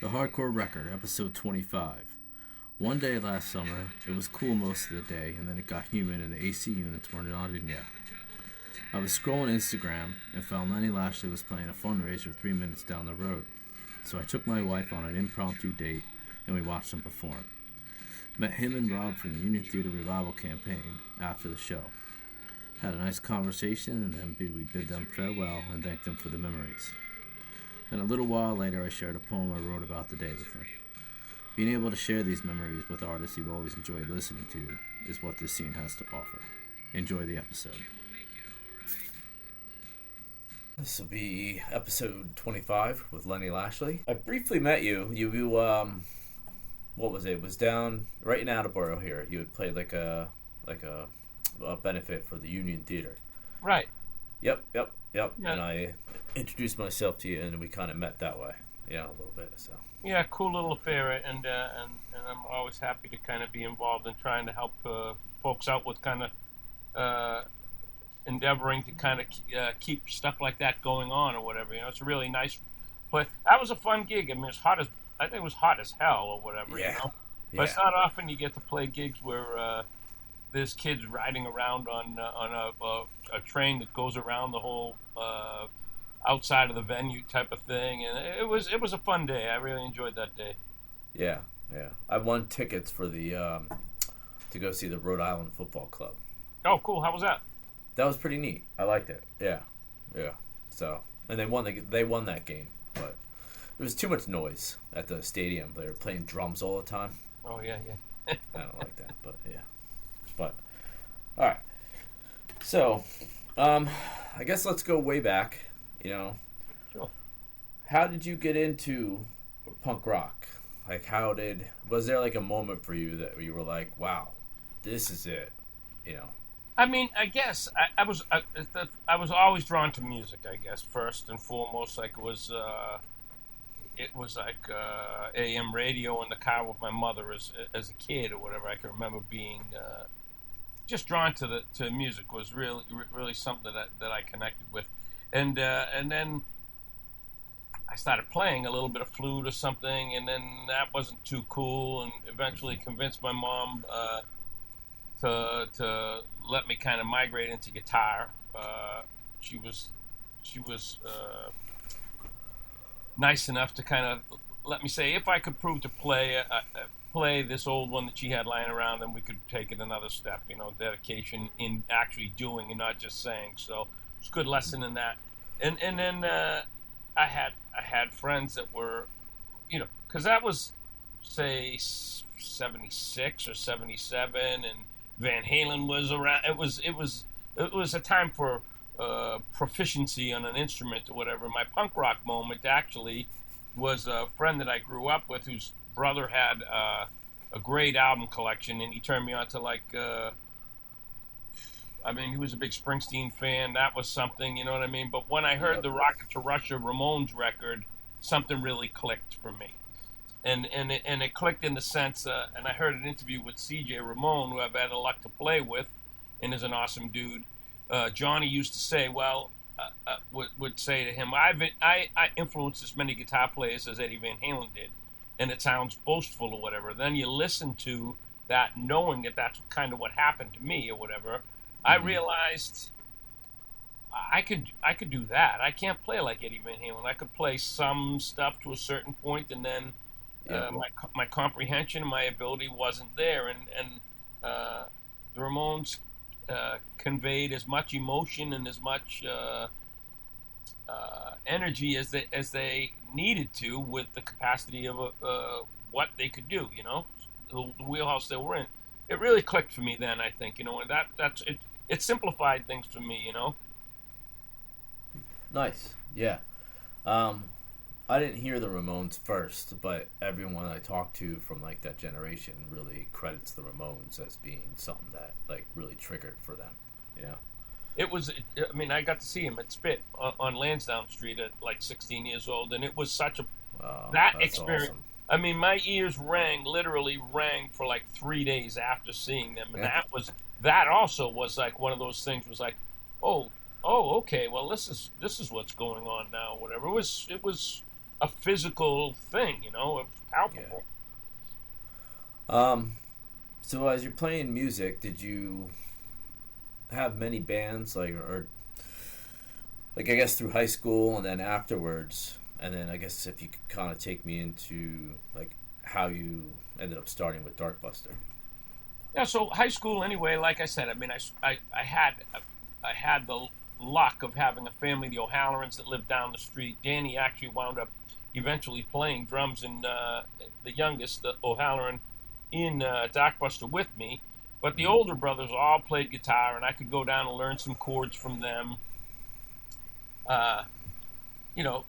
The Hardcore Record, episode 25. One day last summer, it was cool most of the day, and then it got humid and the AC units weren't on yet. I was scrolling Instagram and found Lenny Lashley was playing a fundraiser 3 minutes down the road. So I took my wife on an impromptu date and we watched him perform. Met him and Rob from the Union Theater Revival campaign after the show. Had a nice conversation and then we bid them farewell and thanked them for the memories. And a little while later I shared a poem I wrote about the day with him. Being able to share these memories with artists you've always enjoyed listening to is what this scene has to offer. Enjoy the episode. This will be episode 25 with Lenny Lashley. I briefly met you. You what was it? It was down right in Attleboro here. You had played like a benefit for the Union Theater. Right. Yep. Yeah. And I introduced myself to you, and we kind of met that way. Yeah, a little bit. So. Yeah, cool little affair, and I'm always happy to kind of be involved in trying to help folks out with kind of endeavoring to kind of keep stuff like that going on or whatever. You know, it's a really nice place. That was a fun gig. I mean, I think it was hot as hell or whatever. Yeah. You know, but it's not often you get to play gigs where there's kids riding around on a train that goes around the whole outside of the venue type of thing, and it was a fun day. I really enjoyed that day. Yeah. I won tickets for the to go see the Rhode Island Football Club. Oh, cool! How was that? That was pretty neat. I liked it. Yeah. So, and they won that game, but there was too much noise at the stadium. They were playing drums all the time. Oh yeah. I don't like that, but yeah. But all right. So, I guess let's go way back. You know, sure. How did you get into punk rock? Like, was there like a moment for you that you were like, wow, this is it? You know. I mean, I guess I was always drawn to music. I guess first and foremost, like it was like AM radio in the car with my mother as a kid or whatever. I can remember being just drawn to music. Was really something that I connected with, and then I started playing a little bit of flute or something, and then that wasn't too cool, and eventually convinced my mom to let me kind of migrate into guitar. She was nice enough to kind of let me say if I could prove to play this old one that she had lying around, then we could take it another step. You know, dedication in actually doing and not just saying. So it's a good lesson in that. And then I had friends that were, you know, because that was say 76 or 77, and Van Halen was around. It was a time for proficiency on an instrument or whatever. My punk rock moment actually was a friend that I grew up with whose brother had a great album collection, and he turned me on to he was a big Springsteen fan. That was something, you know what I mean? But when I heard the Rocket to Russia Ramones record, something really clicked for me. And it clicked in the sense, and I heard an interview with C.J. Ramone, who I've had the luck to play with, and is an awesome dude. Johnny used to say, would say to him, I influenced as many guitar players as Eddie Van Halen did, and it sounds boastful or whatever. Then you listen to that, knowing that that's kind of what happened to me or whatever. I realized I could do that. I can't play like Eddie Van Halen. I could play some stuff to a certain point, and then my comprehension and my ability wasn't there. And the Ramones conveyed as much emotion and as much energy as they needed to, with the capacity of what they could do. You know, the wheelhouse they were in. It really clicked for me then. I think, you know, and that's it. It simplified things for me, you know. Nice, yeah. I didn't hear the Ramones first, but everyone I talked to from like that generation really credits the Ramones as being something that like really triggered for them. You know. It was. I mean, I got to see him at Spit on Lansdowne Street at like 16 years old, and it was such a that experience. Awesome. I mean, my ears literally rang for like 3 days after seeing them, and that also was like one of those things. Was like, oh, okay, well, this is what's going on now. Whatever. It was a physical thing, you know, it was Yeah. palpable. So as you're playing music, did you have many bands or like I guess through high school and then afterwards, and then I guess if you could kind of take me into like how you ended up starting with Darkbuster. Yeah, so high school anyway. Like I said, I mean, I had the luck of having a family, the O'Hallorans, that lived down the street. Danny actually wound up eventually playing drums in the youngest, the O'Halloran, in Darkbuster with me. But the Mm-hmm. older brothers all played guitar, and I could go down and learn some chords from them. Uh, you know,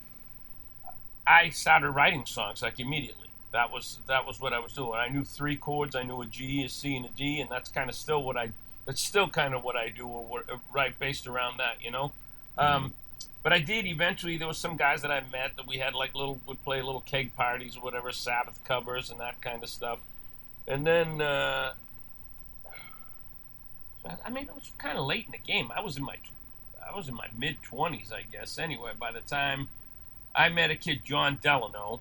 I started writing songs like immediately. That was what I was doing. I knew three chords. I knew a G, a C, and a D, and that's kind of still what I. That's still kind of what I do, or what, right, based around that, you know. Mm-hmm. Um, but I did eventually. There was some guys that I met that we had like would play little keg parties or whatever, Sabbath covers and that kind of stuff. And then, I mean, it was kind of late in the game. I was in my mid 20s, I guess. Anyway, by the time I met a kid, John Delano,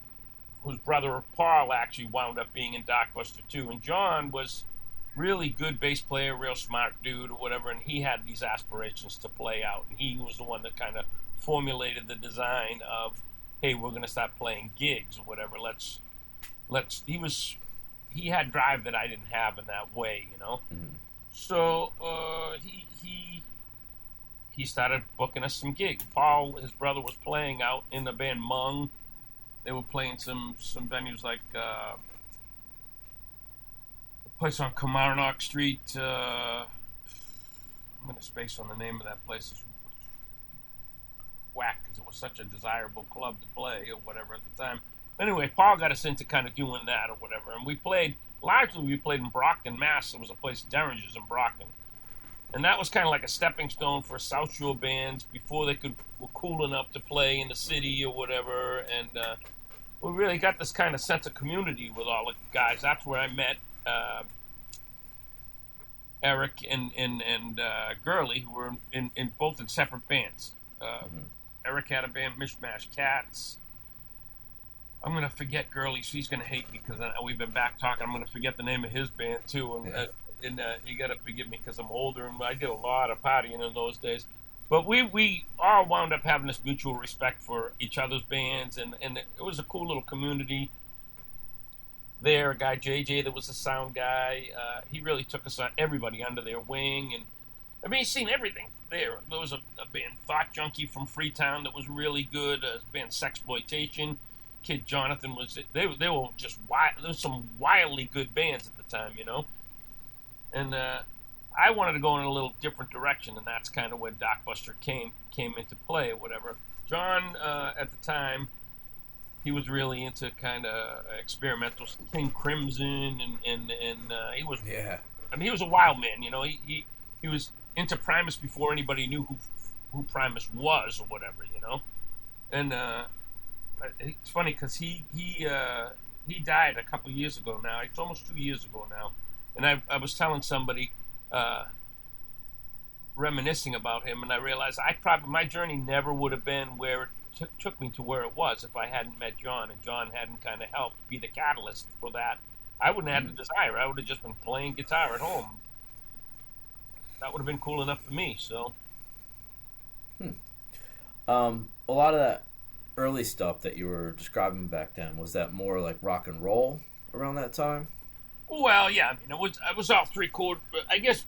whose brother Paul actually wound up being in Darkbuster too. And John was really good bass player, real smart dude or whatever, and he had these aspirations to play out. And he was the one that kind of formulated the design of, hey, we're going to start playing gigs or whatever. Let's. He had drive that I didn't have in that way, you know. Mm-hmm. So he started booking us some gigs. Paul, his brother, was playing out in the band Mung. They were playing some venues like a place on Kilmarnock Street. I'm going to space on the name of that place. It's whack because it was such a desirable club to play or whatever at the time. Anyway, Paul got us into kind of doing that or whatever, and we played in Brockton, Mass. There was a place, Derringer's in Brockton, and that was kind of like a stepping stone for South Shore bands before they were cool enough to play in the city or whatever, and we really got this kind of sense of community with all the guys. That's where I met Eric and Gurley, who were in both in separate bands. Mm-hmm. Eric had a band, Mishmash Cats. I'm gonna forget Gurley. She's gonna hate me because we've been back talking. I'm gonna forget the name of his band too, and you gotta forgive me because I'm older and I did a lot of partying in those days. But we all wound up having this mutual respect for each other's bands, and it was a cool little community there. A guy, JJ, that was the sound guy, he really took us on, everybody under their wing. And I mean, he's seen everything there. There was a band, Thought Junkie from Freetown, that was really good. A band, Sexploitation. Kid Jonathan was, they were just wild. There was some wildly good bands at the time, you know. And I wanted to go in a little different direction, and that's kind of where Darkbuster came into play or whatever. John, at the time, he was really into kind of experimental King Crimson, and he was, Yeah. I mean, he was a wild man, you know. He was into Primus before anybody knew who Primus was or whatever, you know. And it's funny because he died a couple of years ago now. It's almost 2 years ago now, and I was telling somebody, reminiscing about him, and I realized my journey never would have been where it took me to where it was if I hadn't met John, and John hadn't kind of helped be the catalyst for that. I wouldn't have had the desire. I would have just been playing guitar at home. That would have been cool enough for me. So, A lot of that early stuff that you were describing back then, was that more like rock and roll around that time? well, yeah, I mean, it was all three chord. I guess.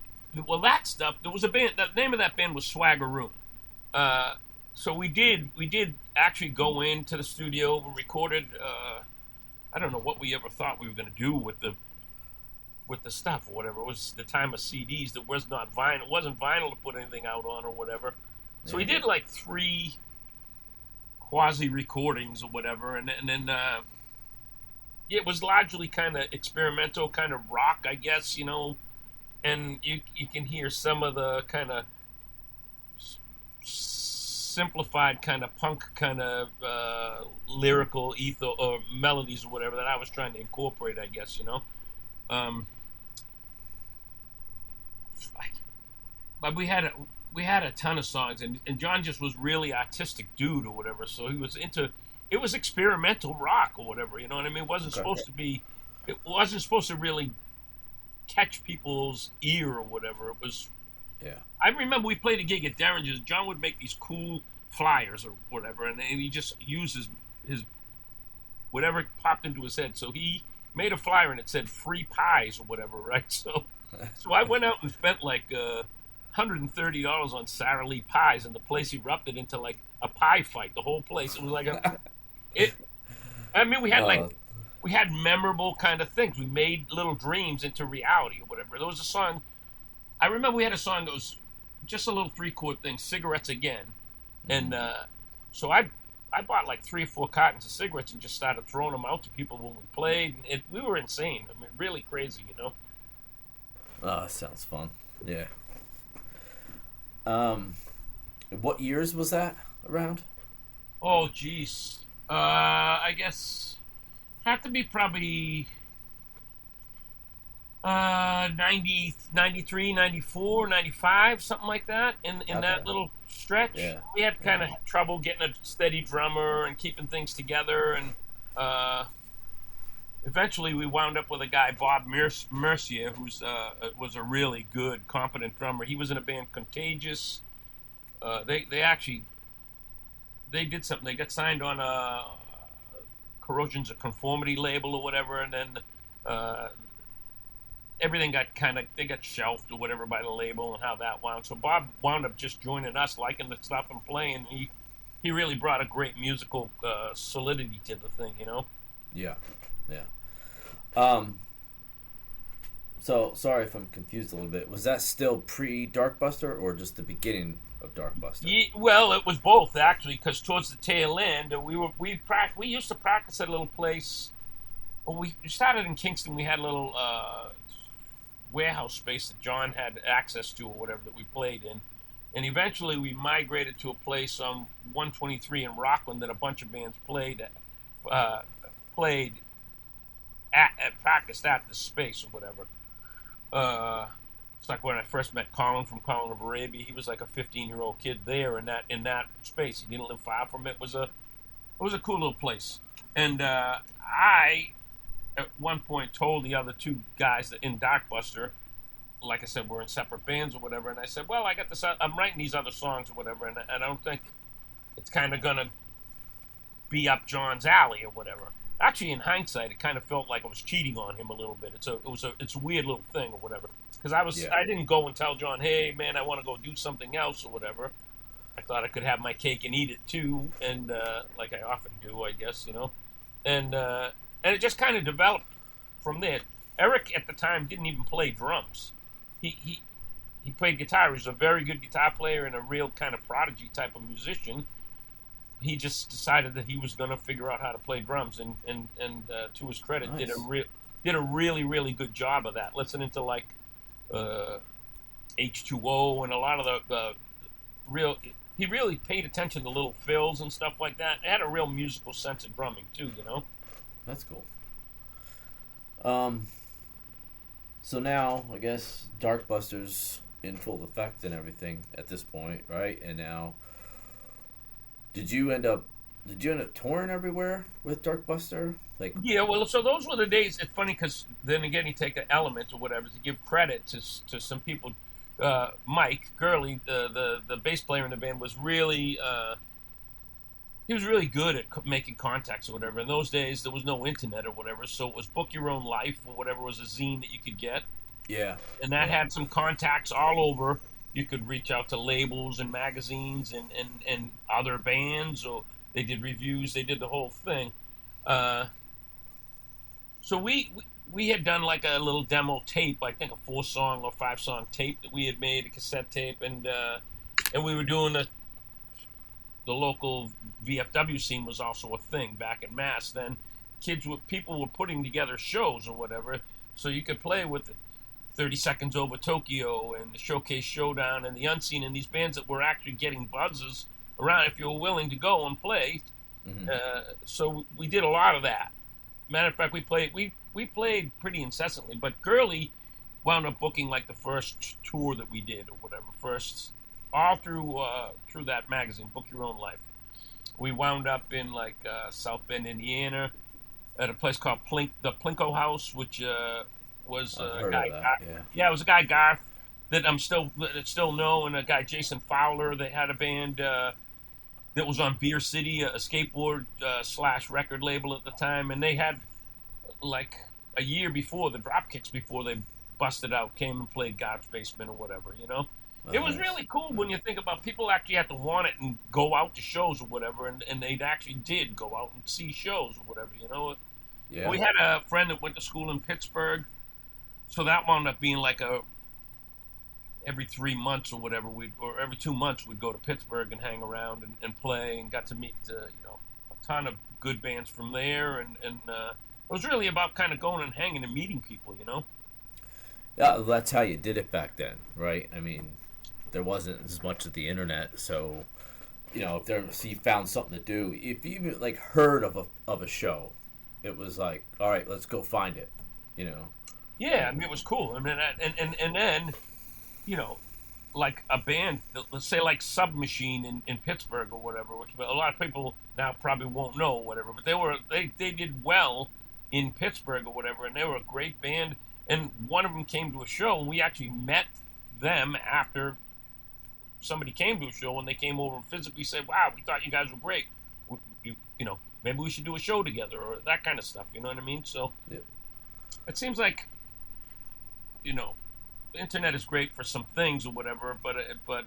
Well, that stuff. There was a band. The name of that band was Swaggeroon. So we did actually go into the studio. We recorded. I don't know what we ever thought we were going to do with the stuff or whatever. It was the time of CDs. That was not vinyl. It wasn't vinyl to put anything out on or whatever. So we did like 3 quasi recordings or whatever, and then it was largely kind of experimental, kind of rock, I guess, you know. And you can hear some of the kind of simplified kind of punk kind of lyrical ethos or melodies or whatever that I was trying to incorporate, I guess, you know. But we had a ton of songs, and John just was really artistic dude or whatever, so he was into it was experimental rock or whatever. You know what I mean? It wasn't Okay. supposed to be. It wasn't supposed to really catch people's ear or whatever. It was. Yeah. I remember we played a gig at Derringer's. John would make these cool flyers or whatever, and he just used his whatever popped into his head. So he made a flyer and it said "free pies" or whatever, right? So I went out and spent like $130 on Sara Lee pies, and the place erupted into like a pie fight. The whole place. It was like it. I mean, we had memorable kind of things. We made little dreams into reality or whatever. There was a song. I remember we had a song that was just a little 3-chord thing, "Cigarettes Again," and so I bought like 3 or 4 cartons of cigarettes and just started throwing them out to people when we played. We were insane. I mean, really crazy, you know. Oh, that sounds fun. Yeah. What years was that around? Oh, geez. I guess have to be probably 90, 93, 94, 95, something like that in Okay. that little stretch. Yeah. We had kind of trouble getting a steady drummer and keeping things together, and eventually we wound up with a guy, Bob Mercier, who's was a really good, competent drummer. He was in a band, Contagious. They actually did something. They got signed on a Corrosions of Conformity label or whatever, and then everything got they got shelved or whatever by the label, and how that wound. So Bob wound up just joining us, liking the stuff and playing. He really brought a great musical solidity to the thing, you know. Yeah. Yeah. So sorry if I'm confused a little bit. Was that still pre-Darkbuster or just the beginning of Darkbuster? Yeah, well, it was both actually, because towards the tail end, we used to practice at a little place. Well, we started in Kingston. We had a little warehouse space that John had access to or whatever that we played in, and eventually we migrated to a place on 123 in Rockland that a bunch of bands played practiced at the space or whatever. It's like when I first met Colin from Colin of Arabia. He was like a 15-year-old kid there in that space. He didn't live far from it. It was a cool little place. And I, at one point, told the other 2 guys that in Darkbuster, like I said, we're in separate bands or whatever. And I said, well, I got this. I'm writing these other songs or whatever, and I don't think it's kind of gonna be up John's alley or whatever. Actually, in hindsight, it kind of felt like I was cheating on him a little bit. It's a weird little thing or whatever. Because I didn't go and tell John, hey man, I want to go do something else or whatever. I thought I could have my cake and eat it too, and like I often do, I guess, you know. And it just kind of developed from there. Eric at the time didn't even play drums. He played guitar. He was a very good guitar player and a real kind of prodigy type of musician. He just decided that he was going to figure out how to play drums, and to his credit, Nice. did a really, really good job of that. Listening to like H2O and a lot of the real, he really paid attention to little fills and stuff like that. It had a real musical sense of drumming too, you know. That's cool. So now I guess Darkbuster's in full effect and everything at this point, right? And now, did you end up touring everywhere with Darkbuster? Like, yeah, well, so those were the days. It's funny because then again, you take an element or whatever to give credit to some people. Mike Gurley, the bass player in the band, was really he was really good at making contacts or whatever. In those days, there was no internet or whatever, so it was Book Your Own Life or whatever was a zine that you could get. yeah, And that had some contacts all over. You could reach out to labels and magazines and other bands, or they did reviews. They did the whole thing. So we had done like a little demo tape, I think a 4-song or 5-song tape that we had made, a cassette tape, and we were doing the local VFW scene was also a thing back in Mass. Then people were putting together shows or whatever, so you could play with 30 Seconds Over Tokyo and the Showcase Showdown and the Unseen, and these bands that were actually getting buzzes around if you were willing to go and play. Mm-hmm. So we did a lot of that. Matter of fact, we played pretty incessantly, but Gurley wound up booking like the first tour that we did or whatever, all through that magazine, Book Your Own Life. we wound up in like South Bend, Indiana, at a place called the Plinko House, which was I've a heard of guy. that. Yeah. Yeah, it was a guy Garth that still know, and a guy Jason Fowler. They had a band that was on Beer City, a skateboard slash record label at the time, and they had like a year before the Dropkicks, before they busted out, came and played God's Basement or whatever. Oh, It was nice. really cool when you think about people actually had to want it and go out to shows or whatever, and they actually did go out and see shows or whatever. Yeah. We had a friend that went to school in Pittsburgh, so that wound up being like every 3 months or whatever, or every 2 months we'd go to Pittsburgh and hang around and play, and got to meet a ton of good bands from there, and it was really about kind of going and hanging and meeting people. Yeah, that's how you did it back then, right? I mean, there wasn't as much of the internet, so if you found something to do, if you even like heard of a show, it was like, all right, let's go find it. Yeah, I mean, it was cool. I mean, and then, like a band, let's say like Submachine in Pittsburgh or whatever, which a lot of people now probably won't know or whatever, but they did well in Pittsburgh or whatever, and they were a great band. And one of them came to a show, and we actually met them after somebody came to a show, and they came over and physically said, "Wow, we thought you guys were great. Maybe we should do a show together," or that kind of stuff. You know what I mean? So Yeah. it seems like the internet is great for some things or whatever, but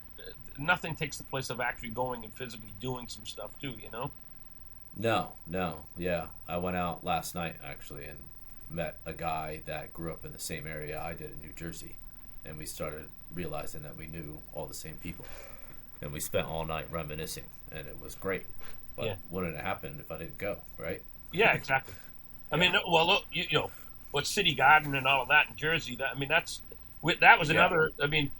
nothing takes the place of actually going and physically doing some stuff too. No, yeah. I went out last night actually and met a guy that grew up in the same area I did in New Jersey, and we started realizing that we knew all the same people, and we spent all night reminiscing, and it was great. But Yeah. wouldn't have happened if I didn't go, right? Yeah, exactly. I mean, well, look, what City Garden and all of that in Jersey. That was another. I mean,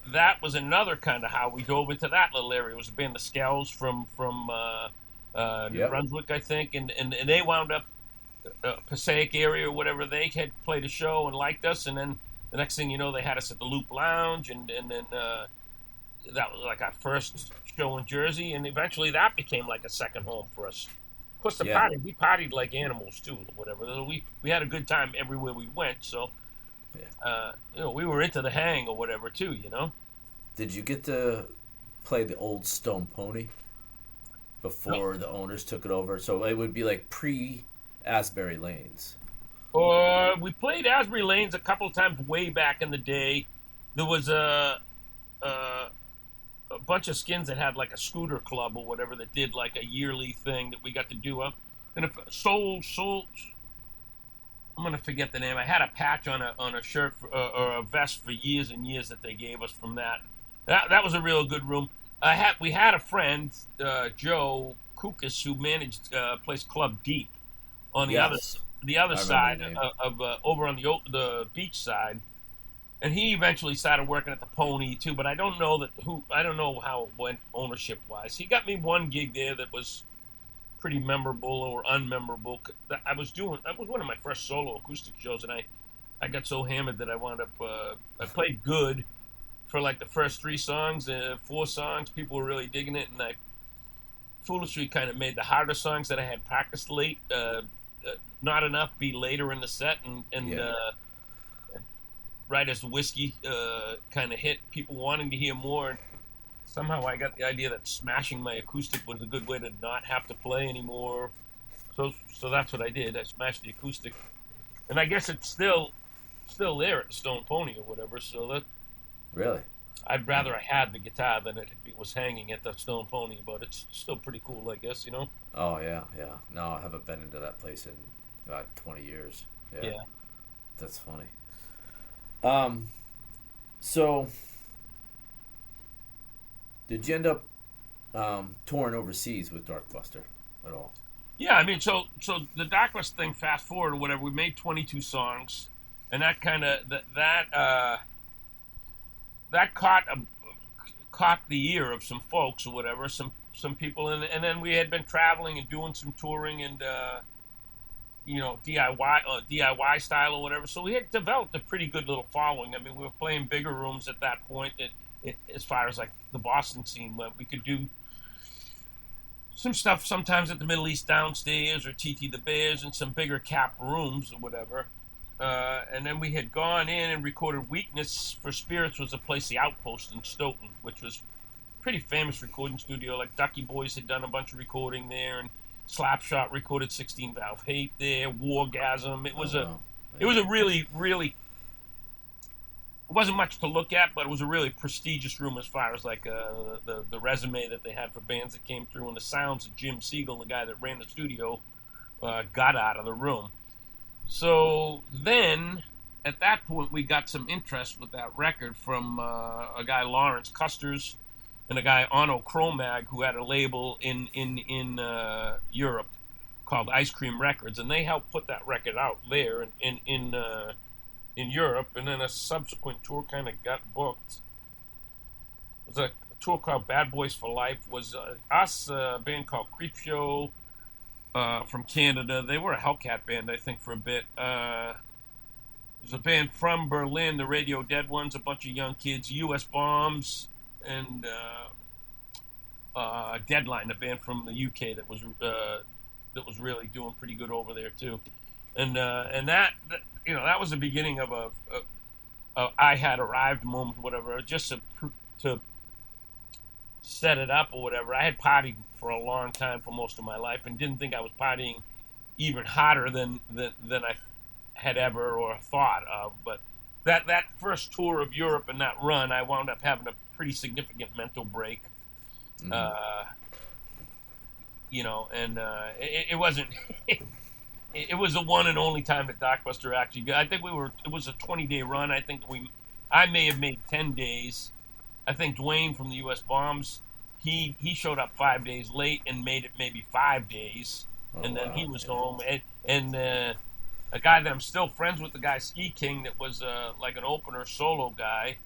that was another kind of how we dove into that little area. It was a band, the Skells from New Yep. Brunswick, I think, and they wound up Passaic area or whatever. They had played a show and liked us, and then the next thing you know, they had us at the Loop Lounge, and then that was like our first show in Jersey, and eventually that became like a second home for us. Of course, Yeah. we partied like animals too, or whatever. We had a good time everywhere we went, so we were into the hang or whatever too. Did you get to play the old Stone Pony before the owners took it over? So it would be like pre Asbury Lanes. We played Asbury Lanes a couple of times way back in the day. There was a bunch of skins that had like a scooter club or whatever that did like a yearly thing that we got to do up. And if Soul, I'm gonna forget the name. I had a patch on a shirt or a vest for years and years that they gave us from that. That was a real good room. We had a friend, Joe Kukas, who managed a place Club Deep on the Yes. other I side remember the name. of over on the beach side. And he eventually started working at the Pony too, but I don't know how it went ownership wise. He got me one gig there that was pretty memorable or unmemorable. That was one of my first solo acoustic shows, and I got so hammered that I wound up I played good for like the first 4 songs. People were really digging it, and I foolishly kind of made the harder songs that I had practiced late, not enough, be later in the set, and Yeah. right as the whiskey kind of hit, people wanting to hear more. And somehow I got the idea that smashing my acoustic was a good way to not have to play anymore. So that's what I did. I smashed the acoustic, and I guess it's still there at the Stone Pony or whatever. So that Really? I'd rather I had the guitar than it was hanging at the Stone Pony, but it's still pretty cool, I guess. Oh yeah. No, I haven't been into that place in about 20 years. Yeah. That's funny. So did you end up touring overseas with Darkbuster at all? Yeah, I mean, so the Darkless thing. Fast forward or whatever, we made 22 songs, and that kind of that caught the ear of some folks or whatever, some people, and then we had been traveling and doing some touring and DIY style or whatever. So we had developed a pretty good little following. I mean, we were playing bigger rooms at that point. As far as like the Boston scene went, we could do some stuff sometimes at the Middle East downstairs or TT the Bears in some bigger cap rooms or whatever. And then we had gone in and recorded Weakness for Spirits was a place, the Outpost in Stoughton, which was pretty famous recording studio. Like Ducky Boys had done a bunch of recording there, and Slapshot recorded 16 Valve Hate there, Wargasm. It was it was a really, really, it wasn't much to look at, but it was a really prestigious room as far as like the resume that they had for bands that came through, and the sounds that Jim Siegel, the guy that ran the studio, got out of the room. So then, at that point, we got some interest with that record from a guy, Lawrence Custers, and a guy, Onno Kromag, who had a label in Europe called Ice Cream Records, and they helped put that record out there in Europe, and then a subsequent tour kind of got booked. It was a tour called Bad Boys for Life. Was us, a band called Creepshow, from Canada. They were a Hellcat band, I think, for a bit. There's a band from Berlin, the Radio Dead Ones, a bunch of young kids, US Bombs, and Deadline, a band from the UK that was really doing pretty good over there too. And that that was the beginning of a I Had Arrived moment, whatever, just to set it up or whatever. I had partied for a long time for most of my life and didn't think I was partying even harder than I had ever or thought of. But that first tour of Europe and that run, I wound up having a pretty significant mental break. Mm-hmm. It wasn't. It was the one and only time that Darkbuster actually. I think it was a 20-day run. I think I may have made 10 days. I think Dwayne from the US Bombs, he showed up 5 days late and made it maybe 5 days, and then he was home. And a guy that I'm still friends with, the guy Ski King, that was like an opener solo guy.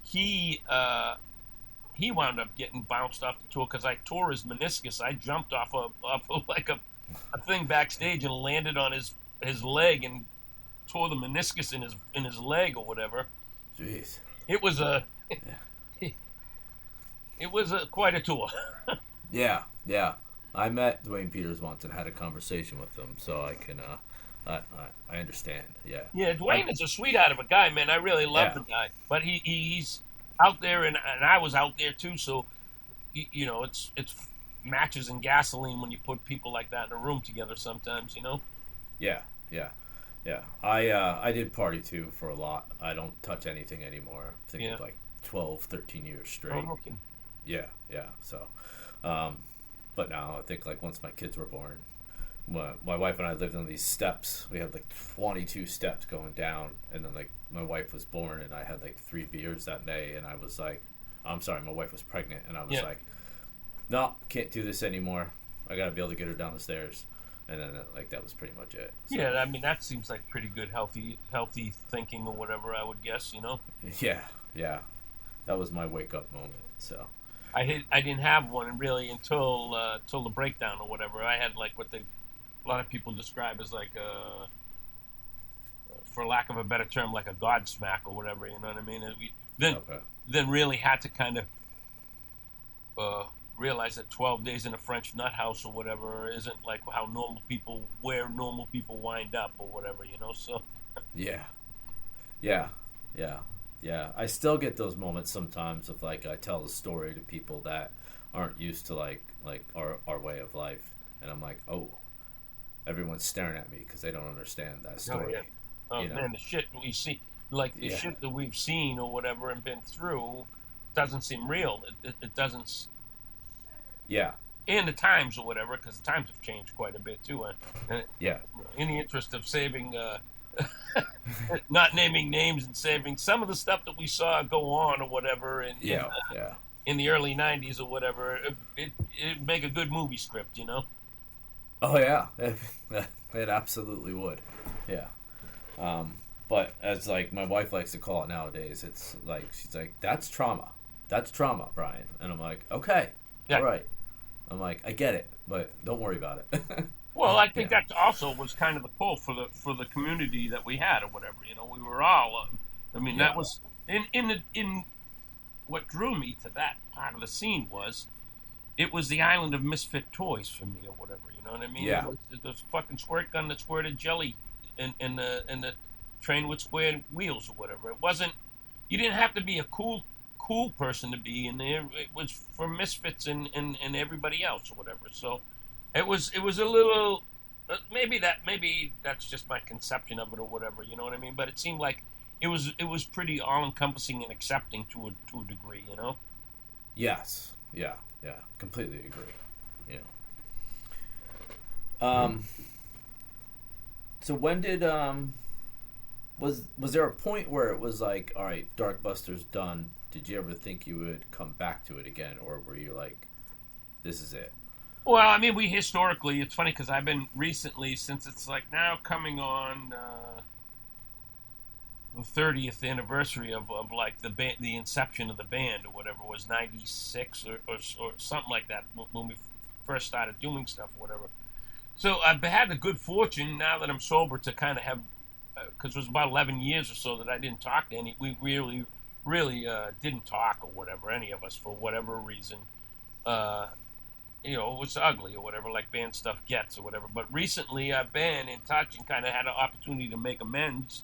He wound up getting bounced off the tour because I tore his meniscus. I jumped off of like a thing backstage and landed on his leg and tore the meniscus in his leg or whatever. Jeez. It was quite a tour. Yeah. I met Dwayne Peters once and had a conversation with him, so I can I understand. Yeah. Yeah, Dwayne is a sweetheart of a guy, man. I really love the guy, but he's out there, and I was out there too. So, it's matches and gasoline when you put people like that in a room together. Sometimes, Yeah. I did party too for a lot. I don't touch anything anymore. I think like 12, 13 years straight. Oh, okay. Yeah. So, but now I think like once my kids were born, my wife and I lived on these steps. We had like 22 steps going down, and then like my wife was born, and I had like 3 beers that day, and I was like, I'm sorry, my wife was pregnant, and I was like, no, can't do this anymore. I got to be able to get her down the stairs, and then like that was pretty much it. So, yeah, I mean that seems like pretty good healthy thinking or whatever, I would guess, Yeah, that was my wake up moment. So I didn't have one really until the breakdown or whatever. I had like what a lot of people describe as like for lack of a better term, like a Godsmack or whatever. You know what I mean? And then really had to kind of realize that 12 days in a French nut house or whatever isn't like how normal people wind up or whatever. So Yeah. I still get those moments sometimes of like I tell the story to people that aren't used to like our way of life, and I'm like, oh, everyone's staring at me because they don't understand that story. Man, the shit we see, like the shit that we've seen or whatever and been through, doesn't seem real. It doesn't. Yeah. And the times or whatever, because the times have changed quite a bit too. Yeah. In the interest of saving. Not naming names and saving some of the stuff that we saw go on or whatever in the early 90s or whatever, it'd make a good movie script, Oh yeah, it absolutely would. Yeah. But as like my wife likes to call it nowadays, it's like she's like, that's trauma, Brian, and I'm like, okay, all right. I'm like, I get it, but don't worry about it. Well, I think that also was kind of the pull for the community that we had or whatever. We were all. That was in what drew me to that part of the scene was it was the island of misfit toys for me or whatever. You know what I mean? Yeah. It was a fucking squirt gun that squirted jelly in the train with square wheels or whatever. It wasn't. You didn't have to be a cool person to be in there. It was for misfits and everybody else or whatever. So it was a little. Maybe that's just my conception of it or whatever. You know what I mean? But it seemed like it was pretty all encompassing and accepting to a degree. You know? Yes. Yeah. Yeah. Completely agree. Yeah. So when did was there a point where it was like, all right, Darkbuster's done? Did you ever think you would come back to it again, or were you like, this is it? Well, I mean, we historically, it's funny because I've been recently, since it's like now coming on the 30th anniversary of like the inception of the band or whatever, was 96 or something like that when we first started doing stuff or whatever. So I've had the good fortune now that I'm sober to kind of have, because it was about 11 years or so that I didn't talk to any, we really didn't talk or whatever, any of us, for whatever reason. You know, it was ugly or whatever, like band stuff gets or whatever. But recently I've been in touch and kind of had an opportunity to make amends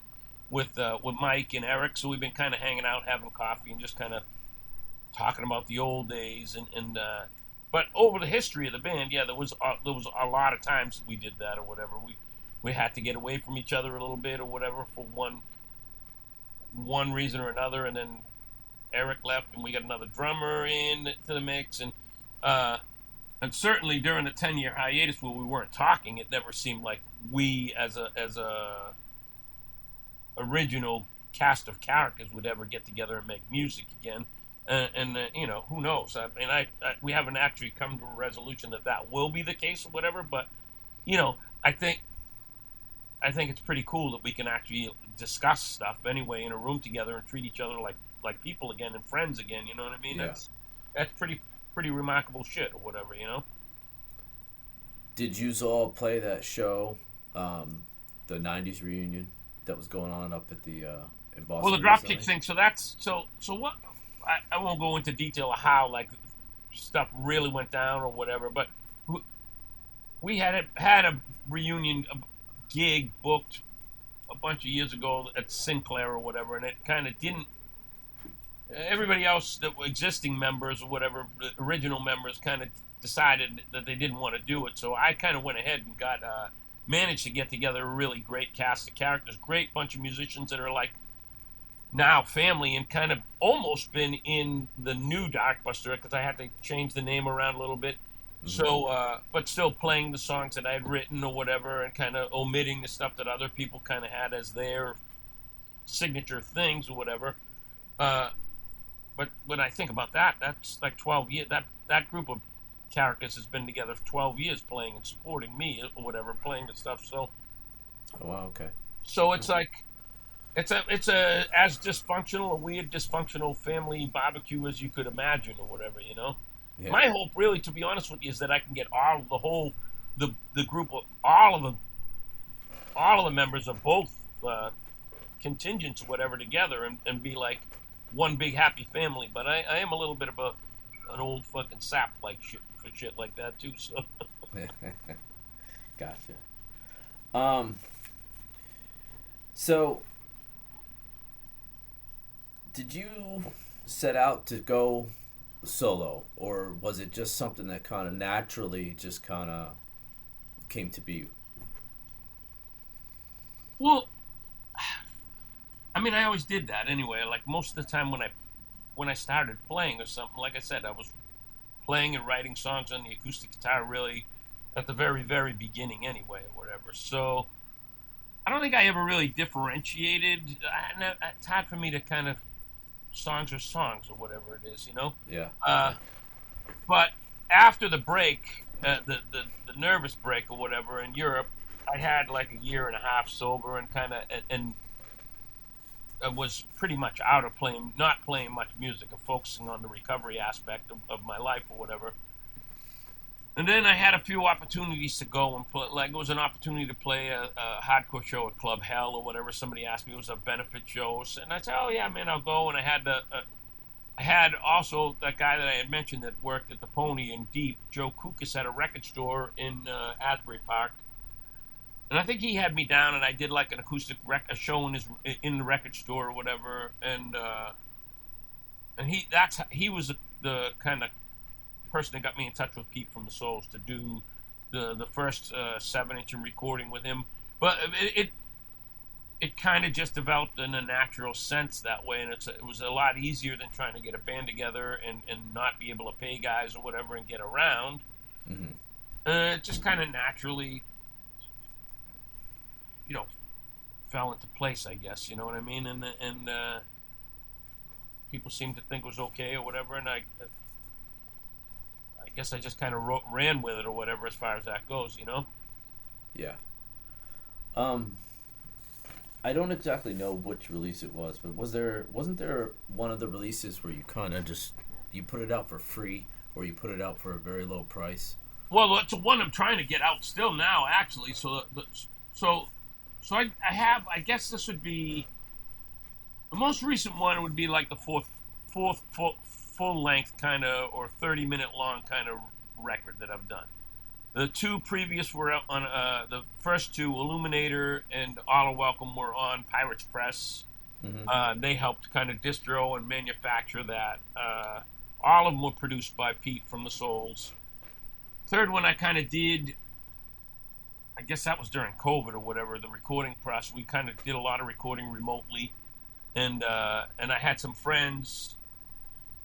with Mike and Eric. So we've been kind of hanging out, having coffee, and just kind of talking about the old days. But over the history of the band, yeah, there was a lot of times we did that or whatever. We had to get away from each other a little bit or whatever for one reason or another, and then Eric left, and we got another drummer in to the mix, and certainly during the 10-year hiatus where we weren't talking, it never seemed like we as a original cast of characters would ever get together and make music again. You know, who knows? I mean, we haven't actually come to a resolution that will be the case or whatever. But you know, I think it's pretty cool that we can actually discuss stuff anyway in a room together and treat each other like people again and friends again. You know what I mean? Yeah. That's pretty remarkable shit or whatever. You know. Did you all play that show, the '90s reunion that was going on up at the in Boston? Well, the Dropkick thing. So that's so what. I won't go into detail of how like stuff really went down or whatever, but we had a reunion gig booked a bunch of years ago at Sinclair or whatever, and it kind of didn't. Everybody else that were existing members or whatever, the original members, kind of decided that they didn't want to do it. So I kind of went ahead and managed to get together a really great cast of characters, great bunch of musicians that are like now family, and kind of almost been in the new Darkbuster because I had to change the name around a little bit. Mm-hmm. So, but still playing the songs that I had written or whatever, and kind of omitting the stuff that other people kind of had as their signature things or whatever. But when I think about that, that's like 12 years. That group of characters has been together for 12 years, playing and supporting me or whatever, playing the stuff. So, oh wow, okay. So it's like. It's a as dysfunctional, a weird dysfunctional family barbecue as you could imagine or whatever, you know. Yeah. My hope, really, to be honest with you, is that I can get the group of all of the members of both contingents or whatever together and be like one big happy family. But I am a little bit of an old fucking sap like shit like that too. So. Gotcha. So. Did you set out to go solo, or was it just something that kind of naturally just kind of came to be? Well, I mean, I always did that anyway. Like most of the time when I started playing or something, like I said, I was playing and writing songs on the acoustic guitar really at the very, very beginning anyway, or whatever. So I don't think I ever really differentiated. It's hard for me to kind of songs or whatever it is, you know. Yeah. But after the break, the nervous break or whatever in Europe, I had like a year and a half sober and kind of and I was pretty much out of not playing much music and focusing on the recovery aspect of my life or whatever. And then I had a few opportunities to go and play. Like, it was an opportunity to play a hardcore show at Club Hell or whatever. Somebody asked me, it was a benefit show. And I said, oh, yeah, man, I'll go. And I I had also that guy that I had mentioned that worked at the Pony in Deep, Joe Kukas, had a record store in Asbury Park, and I think he had me down, and I did like an acoustic a show in the record store or whatever, and he was the kind of person that got me in touch with Pete from the Souls to do the first 7-inch and recording with him, but it kind of just developed in a natural sense that way, and it was a lot easier than trying to get a band together and not be able to pay guys or whatever and get around. Mm-hmm. It just kind of naturally, fell into place, I guess, you know what I mean? And people seemed to think it was okay or whatever, and I guess I just kind of ran with it or whatever as far as that goes, Yeah. I don't exactly know which release it was, but wasn't there one of the releases where you kind of just you put it out for free or you put it out for a very low price? Well, it's one I'm trying to get out still now, actually. So I have. I guess this would be the most recent one. Would be like the fourth full length kind of or 30-minute long kind of record that I've done. The two previous were on the first two, Illuminator and All Are Welcome, were on Pirates Press. Mm-hmm. They helped kind of distro and manufacture that. All of them were produced by Pete from the Souls. Third one I kind of did, I guess that was during COVID or whatever, the recording press. We kind of did a lot of recording remotely. And I had some friends,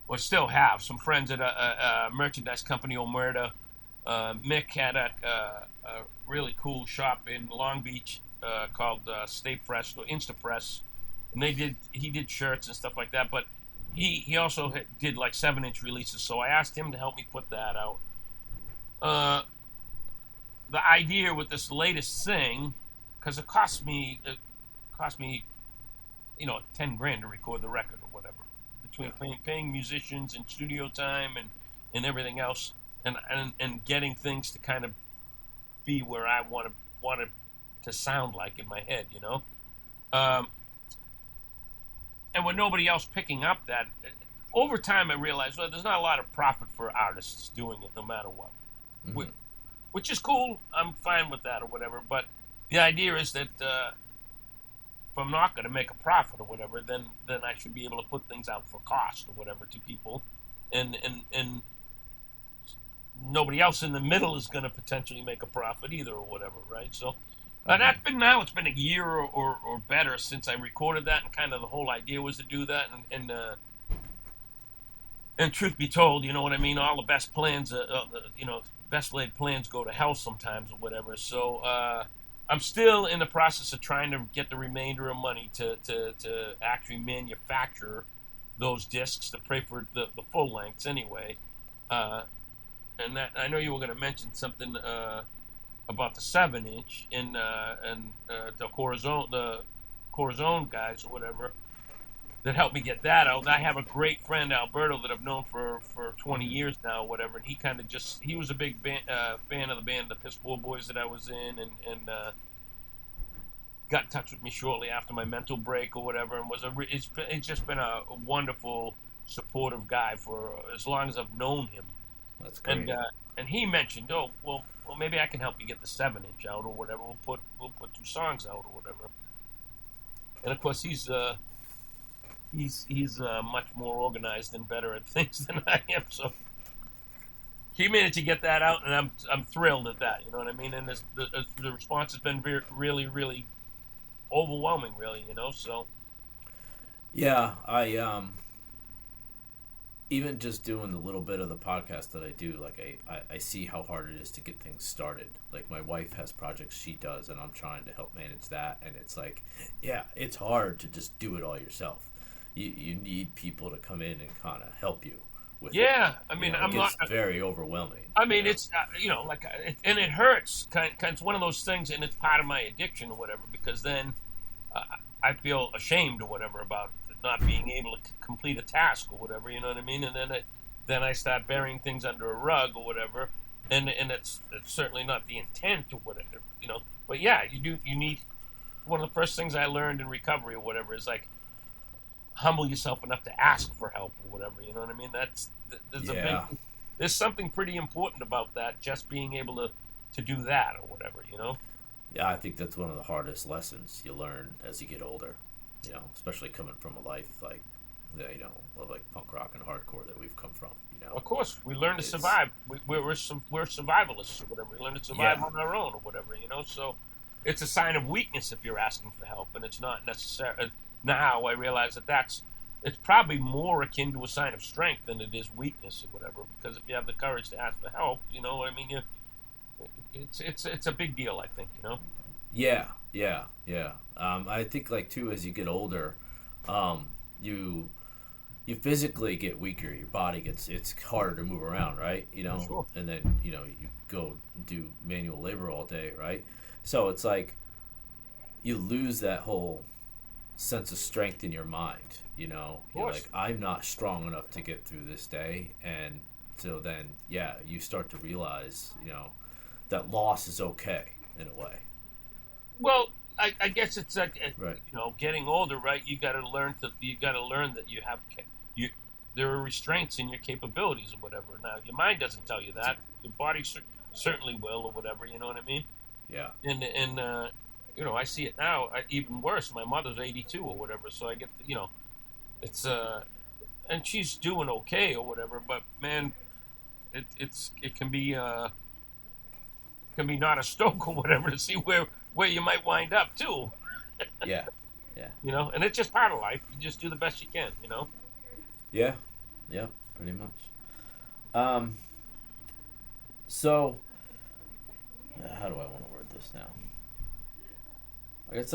or still have, some friends at a merchandise company, Omerta. Mick had a really cool shop in Long Beach called Stay Press or Instapress, and he did shirts and stuff like that. But he also did like 7-inch releases, so I asked him to help me put that out. The idea with this latest thing, because it cost me $10,000 to record the record or whatever, between paying musicians and studio time and everything else. And getting things to kind of be where I want it to sound like in my head, and with nobody else picking up that, over time I realized, well, there's not a lot of profit for artists doing it, no matter what, mm-hmm. which is cool. I'm fine with that or whatever. But the idea is that if I'm not going to make a profit or whatever, then I should be able to put things out for cost or whatever to people, and nobody else in the middle is going to potentially make a profit either or whatever, right? So it's been a year or better since I recorded that, and kind of the whole idea was to do that, and truth be told, you know what I mean, all the best plans, best laid plans go to hell sometimes or whatever. So I'm still in the process of trying to get the remainder of money to actually manufacture those discs to pay for the full lengths anyway. And that, I know you were going to mention something about the 7-inch and the Corazon guys or whatever that helped me get that out. I have a great friend, Alberto, that I've known for 20 years now or whatever, and he was a big fan of the band, the Piss Poor Boys that I was in, and got in touch with me shortly after my mental break or whatever, and it's just been a wonderful, supportive guy for as long as I've known him. That's great. And he mentioned, well, maybe I can help you get the 7-inch out or whatever. We'll put 2 songs out or whatever. And of course, he's much more organized and better at things than I am. So he managed to get that out, and I'm thrilled at that. You know what I mean? And the response has been really, really overwhelming. Really, So yeah, I even just doing the little bit of the podcast that I do, like I see how hard it is to get things started. Like my wife has projects she does, and I'm trying to help manage that. And it's like, yeah, it's hard to just do it all yourself. You need people to come in and kind of help you with it. Yeah, I mean, it's very overwhelming. I mean, it's and it hurts. It's one of those things, and it's part of my addiction or whatever. Because then I feel ashamed or whatever about not being able to complete a task or whatever, you know what I mean? And then I start burying things under a rug or whatever, and it's certainly not the intent or whatever, But yeah, you need. One of the first things I learned in recovery or whatever is like, humble yourself enough to ask for help or whatever. You know what I mean? There's something pretty important about that. Just being able to do that or whatever. You know. Yeah, I think that's one of the hardest lessons you learn as you get older. You know, especially coming from a life like like punk rock and hardcore that we've come from. You know, of course, we learn to survive. We're survivalists or whatever. We learn to survive on our own or whatever. You know, so it's a sign of weakness if you're asking for help, and it's not necessary. Now I realize it's probably more akin to a sign of strength than it is weakness or whatever. Because if you have the courage to ask for help, you know what I mean. It's a big deal, I think. You know. Yeah. I think like too as you get older, you physically get weaker. Your body it's harder to move around, right? You know, sure. And then you go do manual labor all day, right? So it's like you lose that whole sense of strength in your mind. You know, you're like, I'm not strong enough to get through this day, and so then you start to realize, that loss is okay in a way. Well, I guess it's like right. Getting older, right? You got to learn that you have there are restraints in your capabilities or whatever. Now, your mind doesn't tell you that. Your body certainly will or whatever. You know what I mean? Yeah. And I see it now. Even worse. My mother's 82 or whatever, so I get it's and she's doing okay or whatever. But man, it can be not a stroke or whatever to see where you might wind up too. Yeah. And it's just part of life. You just do the best you can, Yeah, pretty much. So, how do I want to word this now? I guess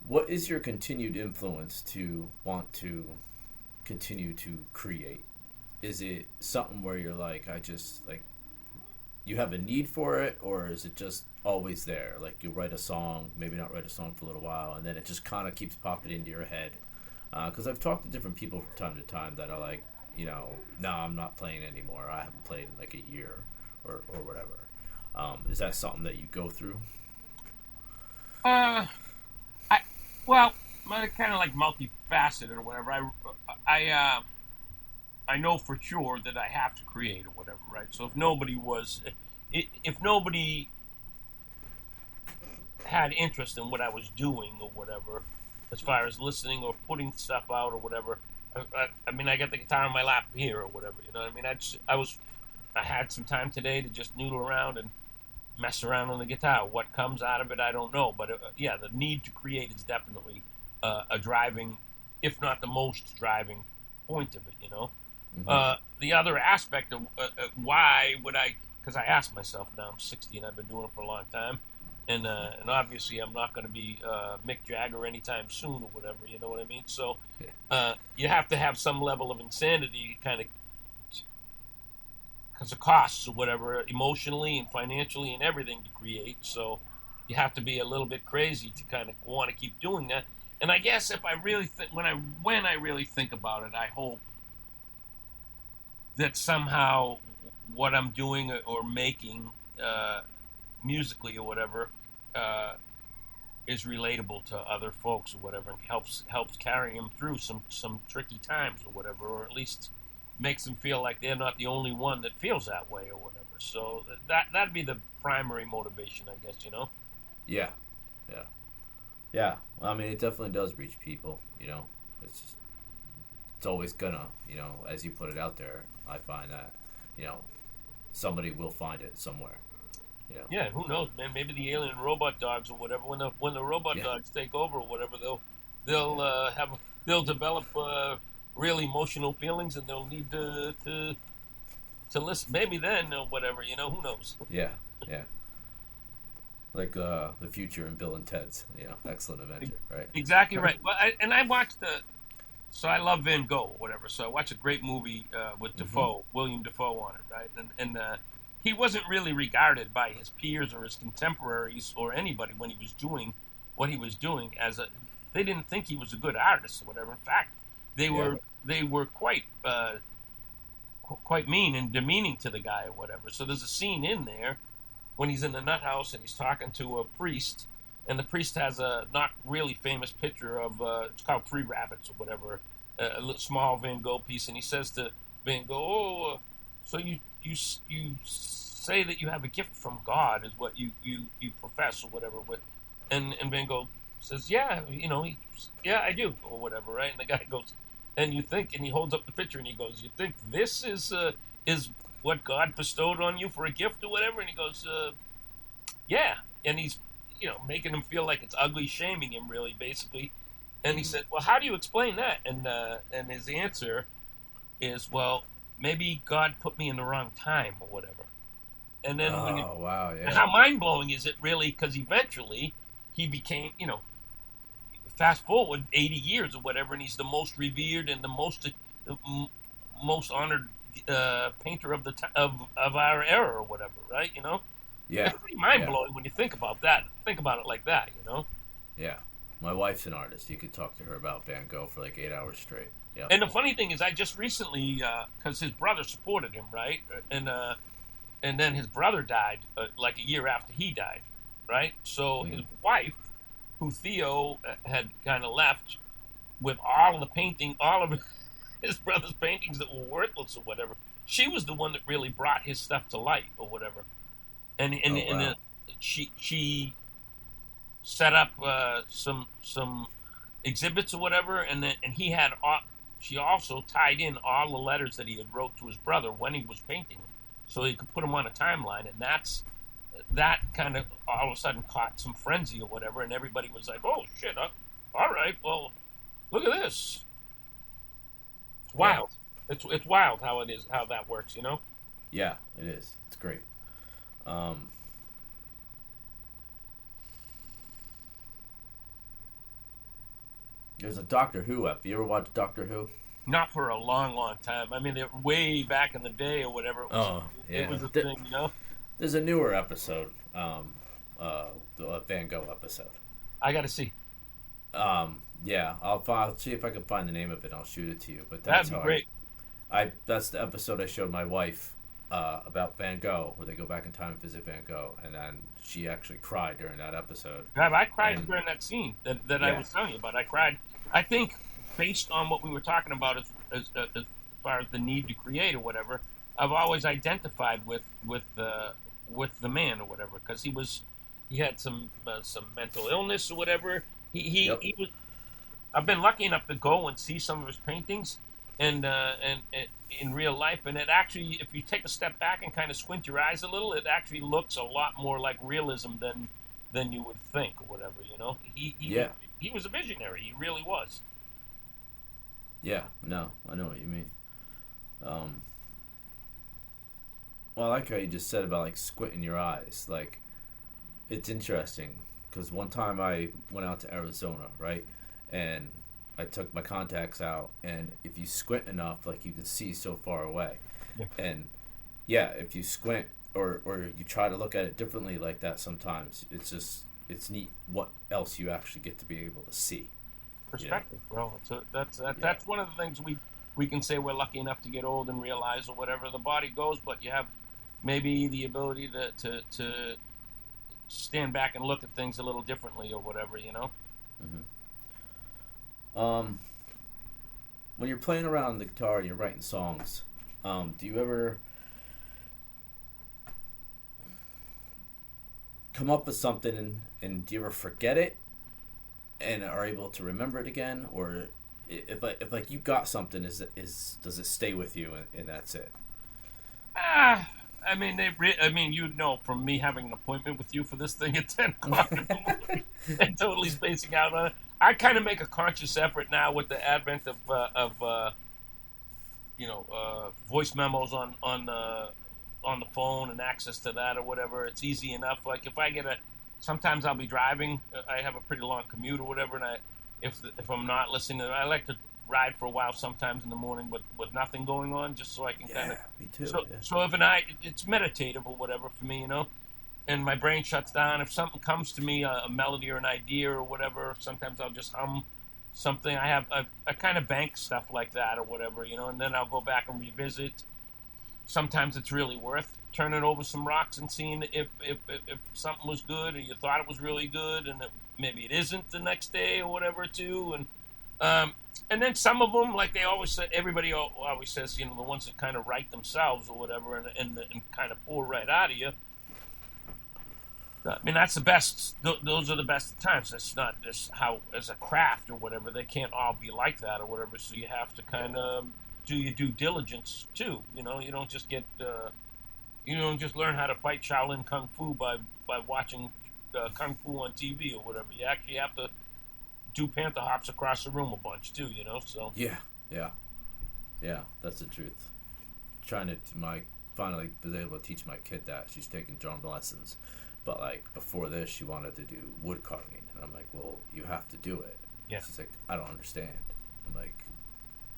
what is your continued influence to want to continue to create? Is it something where you're like, you have a need for it, or is it just always there? Like you write a song, maybe not write a song for a little while, and then it just kind of keeps popping into your head. Because I've talked to different people from time to time that are like, no, I'm not playing anymore. I haven't played in like a year or whatever. Is that something that you go through? Kind of like multifaceted or whatever. I know for sure that I have to create or whatever, right? So if nobody had interest in what I was doing or whatever, as far as listening or putting stuff out or whatever, I got the guitar on my lap here or whatever, you know what I mean? I had some time today to just noodle around and mess around on the guitar. What comes out of it, I don't know. But the need to create is definitely a driving, if not the most driving point of it, Mm-hmm. The other aspect of why would because I ask myself now, I'm 60 and I've been doing it for a long time, and obviously I'm not going to be Mick Jagger anytime soon or whatever, you know what I mean? So you have to have some level of insanity kind of because of costs or whatever, emotionally and financially and everything to create. So you have to be a little bit crazy to kind of want to keep doing that. And I guess if I really when I really think about it, I hope that somehow what I'm doing or making musically or whatever is relatable to other folks or whatever, and helps carry them through some tricky times or whatever, or at least makes them feel like they're not the only one that feels that way or whatever. So that'd be the primary motivation, I guess, Yeah. I mean, it definitely does reach people, It's always gonna, as you put it out there, I find that, somebody will find it somewhere. Yeah, who knows, man? Maybe the alien robot dogs or whatever. When the robot dogs take over or whatever, they'll develop real emotional feelings, and they'll need to listen. Maybe then or whatever, who knows? Yeah. Like the future in Bill and Ted's, Excellent Adventure, right? Exactly right. Well, I watched so I love Van Gogh or whatever. So I watched a great movie with Dafoe, William Dafoe on it, right? And he wasn't really regarded by his peers or his contemporaries or anybody when he was doing what he was doing they didn't think he was a good artist or whatever. In fact, they were quite mean and demeaning to the guy or whatever. So there's a scene in there when he's in the nut house and he's talking to a priest, and the priest has a not really famous picture of it's called Three Rabbits or whatever, a little small Van Gogh piece, and he says to Van Gogh, "Oh, so you say that you have a gift from God, is what you profess or whatever." And Van Gogh says, "Yeah, yeah, I do," or whatever, right? And the guy goes, "And you think?" And he holds up the picture and he goes, "You think this is what God bestowed on you for a gift or whatever?" And he goes, "Yeah." And he's making him feel like it's ugly, shaming him really, basically. And he said, "Well, how do you explain that?" And his answer is, "Well, maybe God put me in the wrong time or whatever." And then wow, yeah. How mind-blowing is it really? Because eventually he became, fast forward 80 years or whatever, and he's the most revered and the most honored painter of our era or whatever, right? Yeah. It's pretty mind-blowing when you think about that. Think about it like that, Yeah. My wife's an artist. You could talk to her about Van Gogh for like 8 hours straight. Yeah. And the funny thing is, I just recently, because his brother supported him, right? And then his brother died like a year after he died, right? So his wife, who Theo had kind of left with all of his brother's paintings that were worthless or whatever, she was the one that really brought his stuff to light or whatever. And she set up some exhibits or whatever, and he had she also tied in all the letters that he had wrote to his brother when he was painting them, so he could put them on a timeline. And that kind of all of a sudden caught some frenzy or whatever, and everybody was like, "Oh shit! All right, well, look at this." It's wild. It's wild how that works, Yeah, it is. It's great. There's a Doctor Who app. You ever watch Doctor Who? Not for a long, long time. I mean, way back in the day or whatever. It was a thing, There's a newer episode, the Van Gogh episode. I got to see. Yeah, I'll see if I can find the name of it. I'll shoot it to you. But that'd be great. That's the episode I showed my wife about Van Gogh, where they go back in time and visit Van Gogh, and then she actually cried during that episode. God, I cried during that scene that I was telling you about. I cried. I think based on what we were talking about as far as the need to create or whatever, I've always identified with the man or whatever, because he had some mental illness or whatever. He was. I've been lucky enough to go and see some of his paintings, and in real life, and it actually, if you take a step back and kind of squint your eyes a little, it actually looks a lot more like realism than you would think or whatever. He was a visionary. He really was. Yeah, no, I know what you mean. Well, I like how you just said about like squinting your eyes. Like, it's interesting because one time I went out to Arizona, right, and I took my contacts out, and if you squint enough, like, you can see so far away. Yeah. And yeah, if you squint or you try to look at it differently like that, sometimes it's neat what else you actually get to be able to see. Perspective, bro. That's one of the things we can say we're lucky enough to get old and realize or whatever. The body goes, but you have maybe the ability to stand back and look at things a little differently or whatever, Mm-hmm. When you're playing around on the guitar and you're writing songs, do you ever come up with something and do you ever forget it and are able to remember it again, or if like you got something, does it stay with you and that's it? I mean, from me having an appointment with you for this thing at 10 o'clock in the morning and totally spacing out on it. I kind of make a conscious effort now with the advent of voice memos on the phone and access to that or whatever. It's easy enough. Like if I sometimes I'll be driving. I have a pretty long commute or whatever, and if I'm not listening, I like to ride for a while sometimes in the morning with nothing going on, just so I can kind of. Me too. So if it's meditative or whatever for me, and my brain shuts down. If something comes to me, a melody or an idea or whatever, sometimes I'll just hum something. I kind of bank stuff like that or whatever, and then I'll go back and revisit. Sometimes it's really worth turning over some rocks and seeing if something was good, or you thought it was really good, and maybe it isn't the next day or whatever too. And then some of them, like they always say, everybody always says, the ones that kind of write themselves or whatever, and kind of pour right out of you. I mean, that's the best. Those are the best times. It's not just how, as a craft or whatever, they can't all be like that or whatever. So you have to kind of do your due diligence too. You don't just get, you don't just learn how to fight Shaolin Kung Fu by watching Kung Fu on TV or whatever. You actually have to do panther hops across the room a bunch too. So yeah, that's the truth. Finally was able to teach my kid that. She's taking drum lessons. But, like, before this, she wanted to do wood carving. And I'm like, well, you have to do it. Yeah. She's like, I don't understand. I'm like,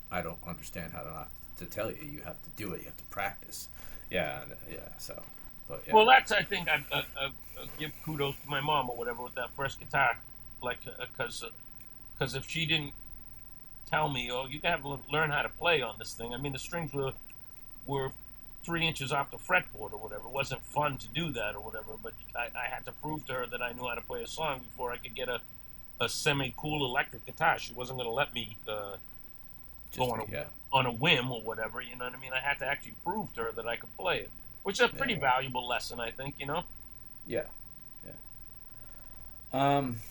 I don't understand how to tell you. You have to do it. You have to practice. Yeah, so. But, yeah. Well, that's, I think, I give kudos to my mom or whatever with that first guitar. Like, because if she didn't tell me, you got to learn how to play on this thing. I mean, the strings were 3 inches off the fretboard or whatever. It wasn't fun to do that or whatever, but I had to prove to her that I knew how to play a song before I could get a semi-cool electric guitar. She wasn't going to let me go on a whim or whatever, you know what I mean? I had to actually prove to her that I could play it, which is a pretty valuable lesson, I think, Yeah. Hold on.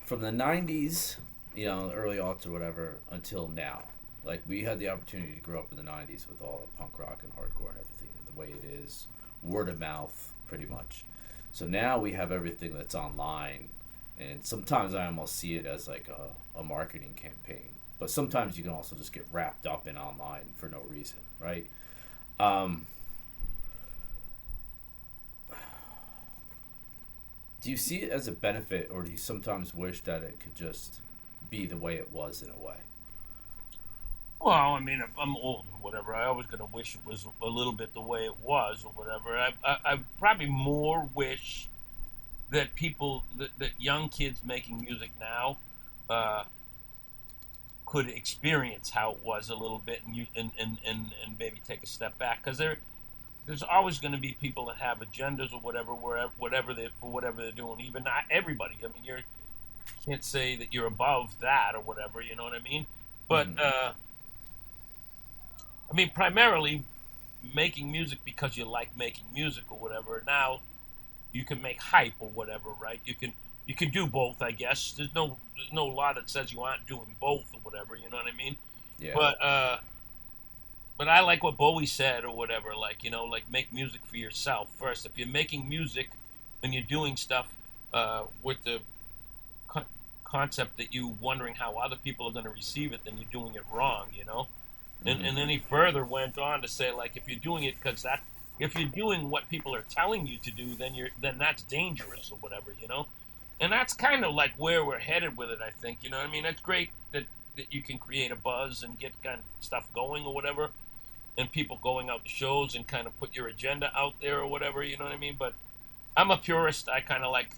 From the 90s, early aughts or whatever, until now. Like, we had the opportunity to grow up in the 90s with all the punk rock and hardcore and everything, the way it is, word of mouth, pretty much. So now we have everything that's online, and sometimes I almost see it as like a marketing campaign. But sometimes you can also just get wrapped up in online for no reason, right? Do you see it as a benefit, or do you sometimes wish that it could just be the way it was in a way? Well, I mean, if I'm old or whatever, I always going to wish it was a little bit the way it was or whatever. I probably more wish that that young kids making music now could experience how it was a little bit and maybe take a step back. Because there's always going to be people that have agendas or whatever, whatever they're doing. Even not everybody. I mean, you can't say that you're above that or whatever. You know what I mean? But I mean, primarily making music because you like making music or whatever. Now you can make hype or whatever, right? You can do both, I guess. There's no law that says you aren't doing both or whatever. You know what I mean? Yeah. But I like what Bowie said or whatever, like make music for yourself first. If you're making music and you're doing stuff with the concept that you're wondering how other people are going to receive it, then you're doing it wrong, And then he further went on to say, like, if you're doing it if you're doing what people are telling you to do, then that's dangerous or whatever, And that's kind of like where we're headed with it, I think, I mean, it's great that you can create a buzz and get kind of stuff going or whatever, and people going out to shows and kind of put your agenda out there or whatever, you know what I mean? But I'm a purist. I kind of like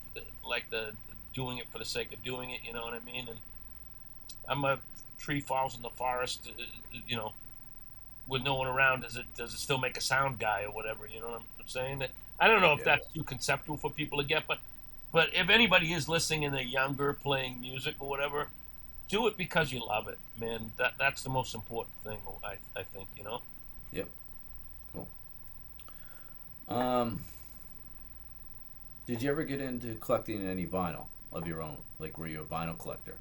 the doing it for the sake of doing it, you know what I mean? And I'm a tree falls in the forest, with no one around. Does it still make a sound guy or whatever? You know what I'm saying? I don't know if that's too conceptual for people to get, but if anybody is listening and they're younger, playing music or whatever, do it because you love it, man. That's the most important thing, I think, Yep. Cool. Did you ever get into collecting any vinyl of your own? Like, were you a vinyl collector?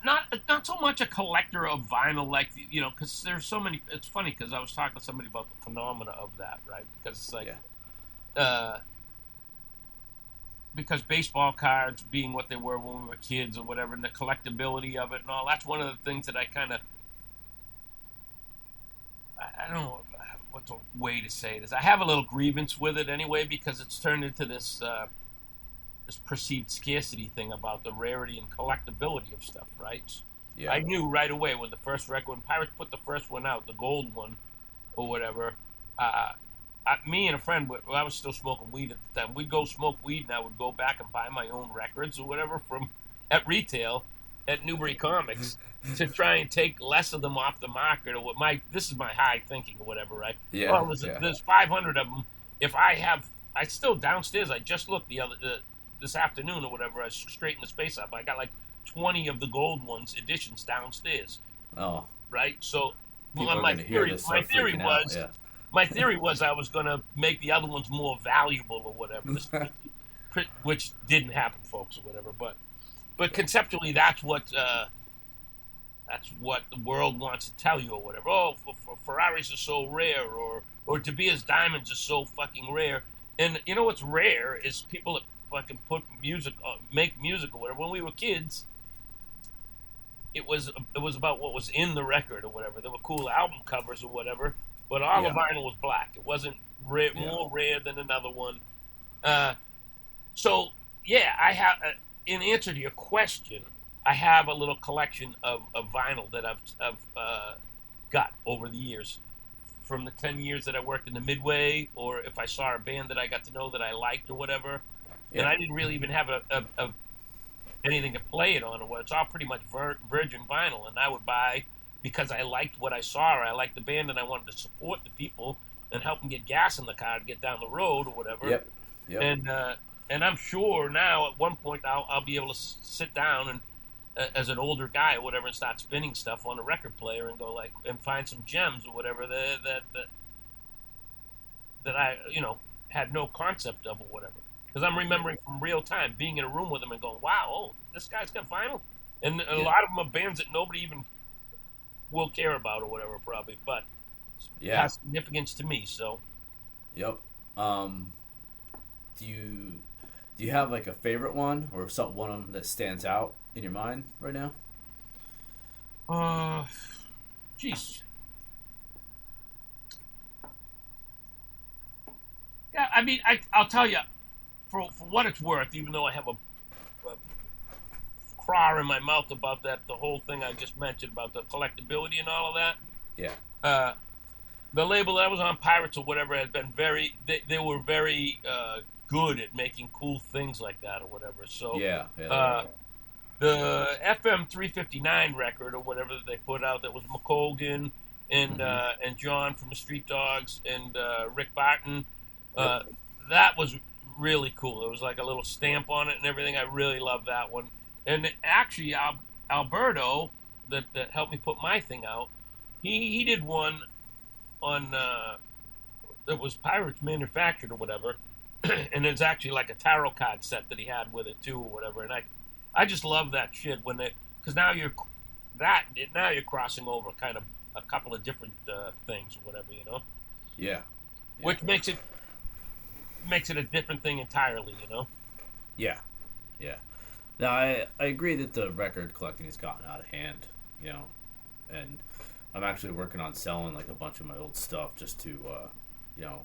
Not so much a collector of vinyl, like, because there's so many. It's funny because I was talking to somebody about the phenomena of that, right? Because it's like, because baseball cards being what they were when we were kids or whatever, and the collectability of it and all, that's one of the things that I kind of, I don't know what's a way to say it is. I have a little grievance with it anyway, because it's turned into this perceived scarcity thing about the rarity and collectability of stuff, right? Yeah. I knew right away when Pirates put the first one out, the gold one or whatever, me and a friend, I was still smoking weed at the time, we'd go smoke weed and I would go back and buy my own records or whatever from at retail at Newbury Comics to try and take less of them off the market, or this is my high thinking or whatever, right? Yeah. Well, there's 500 of them. If I still downstairs. I just looked this afternoon or whatever. I straightened the space up. I got like 20 of the gold ones editions downstairs. Oh. Right. So my theory was. Yeah. My theory was I was going to make the other ones more valuable or whatever, which didn't happen, folks, or whatever. But conceptually, that's what the world wants to tell you or whatever. Oh, Ferraris are so rare, or De Beers diamonds are so fucking rare. And you know what's rare is people that fucking make music or whatever. When we were kids, it was about what was in the record or whatever. There were cool album covers or whatever. But all the vinyl was black. It wasn't more rare than another one. So, yeah, I have, in answer to your question, I have a little collection of vinyl that I've got over the years. From the 10 years that I worked in the Midway, or if I saw a band that I got to know that I liked or whatever. Yeah. And I didn't really even have anything to play it on or what. It's all pretty much virgin vinyl. And I would buy... because I liked what I saw, or I liked the band, and I wanted to support the people and help them get gas in the car to get down the road or whatever. Yep. And I'm sure now at one point I'll be able to sit down and as an older guy or whatever and start spinning stuff on a record player and go and find some gems or whatever that I had no concept of or whatever. Because I'm remembering from real time being in a room with them and going, wow, this guy's got vinyl, and a lot of them are bands that nobody even will care about or whatever, probably, but has significance to me. So, yep. Do you have like a favorite one or one of them that stands out in your mind right now? Jeez. Yeah, I mean, I'll tell you, for what it's worth, even though I have a craw in my mouth about the whole thing I just mentioned about the collectability and all of that. Yeah. The label that I was on, Pirates or whatever, had been they were very good at making cool things like that or whatever. So the FM 359 record or whatever that they put out, that was McColgan and John from the Street Dogs and Rick Barton. That was really cool. It was like a little stamp on it and everything. I really loved that one. And actually, Alberto, that helped me put my thing out, he did one on that was Pirates manufactured or whatever, and it's actually like a tarot card set that he had with it too or whatever. And I just love that shit because now you're crossing over kind of a couple of different things or whatever, Yeah. Which makes it a different thing entirely, Yeah. Now, I agree that the record collecting has gotten out of hand, and I'm actually working on selling like a bunch of my old stuff just to,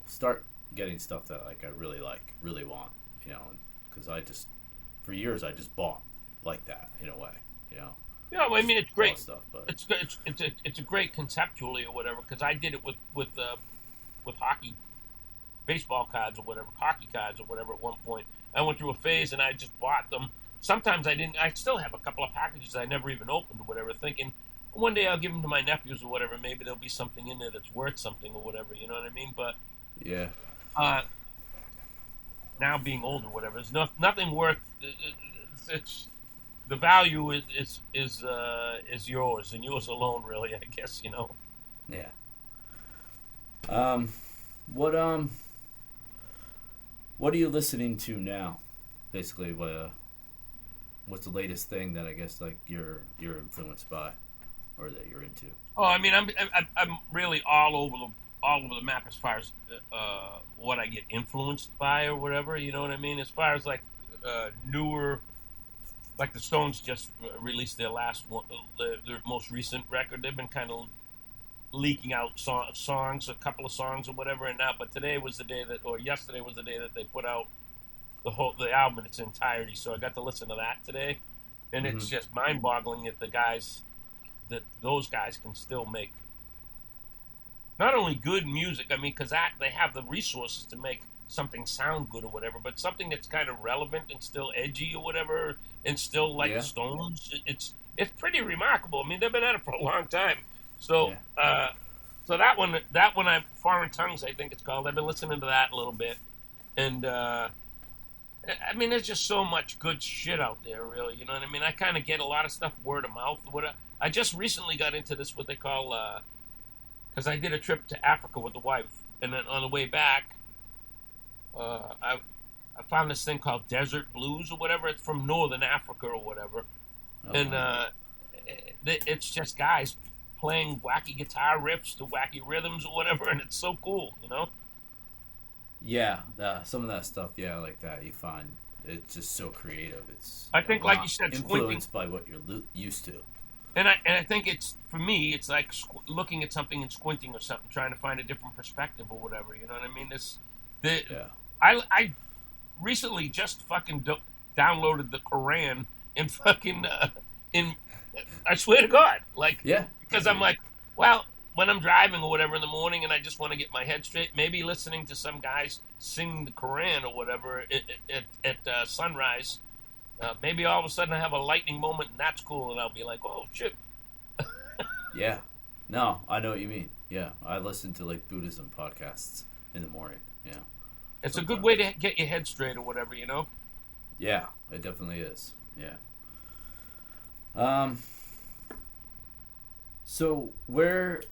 start getting stuff that like I really want, because for years I just bought like that in a way, Yeah, well, I mean, it's great. Stuff, but it's a great conceptually or whatever, because I did it with hockey, baseball cards or whatever, hockey cards or whatever. At one point, I went through a phase and I just bought them. Sometimes I didn't. I still have a couple of packages I never even opened or whatever, thinking one day I'll give them to my nephews or whatever. Maybe there'll be something in there that's worth something or whatever. You know what I mean? But yeah. Now being old or whatever, there's nothing worth. It's the value is yours and yours alone, really. I guess Yeah. What are you listening to now? Basically, what's the latest thing that I guess like you're influenced by, or that you're into? Oh, I mean, I'm really all over the map as far as what I get influenced by or whatever. You know what I mean? As far as like newer, like the Stones just released their last one, their most recent record. They've been kind of leaking out songs, a couple of songs or whatever, and now. But today was the day yesterday was the day that they put out the album in its entirety. So I got to listen to that today, and it's just mind-boggling that those guys can still make not only good music. I mean, because they have the resources to make something sound good or whatever, but something that's kind of relevant and still edgy or whatever, and still like the Stones. It's pretty remarkable. I mean, they've been at it for a long time. So so that one I Foreign Tongues, I think it's called. I've been listening to that a little bit, and I mean, there's just so much good shit out there, really. You know what I mean? I kind of get a lot of stuff word of mouth. I just recently got into this, what they call, because I did a trip to Africa with the wife, and then on the way back, I found this thing called Desert Blues or whatever. It's from Northern Africa or whatever, and it's just guys playing wacky guitar riffs to wacky rhythms or whatever, and it's so cool, you know. Yeah, some of that stuff, like that, you find it's just so creative. It's I think, like you said, influenced by what you're used to. And I think it's, for me, it's like looking at something and squinting or something, trying to find a different perspective or whatever. You know what I mean? I recently just fucking downloaded the Quran and fucking I swear to God, because I'm like, well, when I'm driving or whatever in the morning and I just want to get my head straight, maybe listening to some guys sing the Quran or whatever at sunrise. Maybe all of a sudden I have a lightning moment and that's cool, and I'll be like, oh shit. Yeah, no, I know what you mean. Yeah, I listen to like Buddhism podcasts in the morning. Yeah, it's sometimes a good way to get your head straight or whatever, you know. Yeah, it definitely is. Yeah. So where